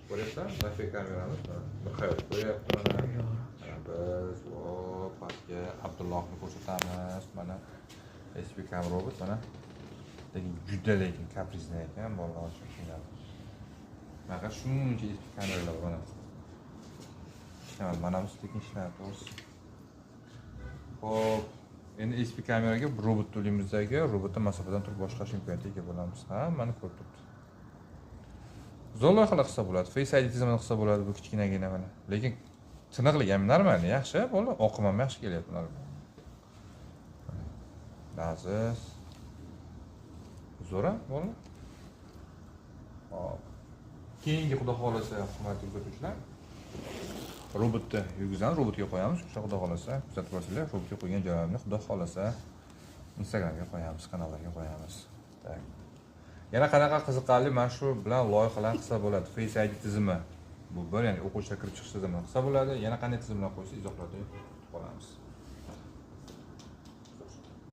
ko'ryapsan? Wifi kameramiz bir hayot qo'yapti mana. Biz pastga Abdullohni ko'rsatamiz. Mana SP Cam robot mana. Lekin kaprizli ekan, bolalar uchun qiynaladi. Mana shuncha SP kameralar bor mana. Mana bu sekin ishlayapti o'zi. Xo'p, endi SP kameraga robot to'limizdagi robotni masofadan turib boshqarish imkoniyatiga ega bo'lamiz. Hammani ko'rib turibdi. Zo'r loyihalar qilsa bo'ladi. Face ID tizimini qilsa bo'ladi bu kichkinagina mana. Lekin tiniqlik ham normal, yaxshi, bo'ldi. Oqim ham yaxshi kelyapti ularga. Laziz. Zo'r, bo'ldi. Hop. Keyingi xudo xolasa, hurmatli kuzatuvchilar, robotni yurgizamiz, robotga qo'yamiz. O'sha xudo xolasa, kuzatib ko'rsanglar, robotga qo'ygan joyimni xudo xolasa Instagramga qo'yamiz, kanallarga qo'yamiz. Tak. Yana qanaqa qiziqarli mana shu bilan loyihalar qilsa bo'ladi. Face ID tizimi. Bu bir, ya'ni o'quvchilar kirib chiqish tizimini qilsa bo'ladi. Yana qanday tizimlar qo'ysa izohlarda qolamiz.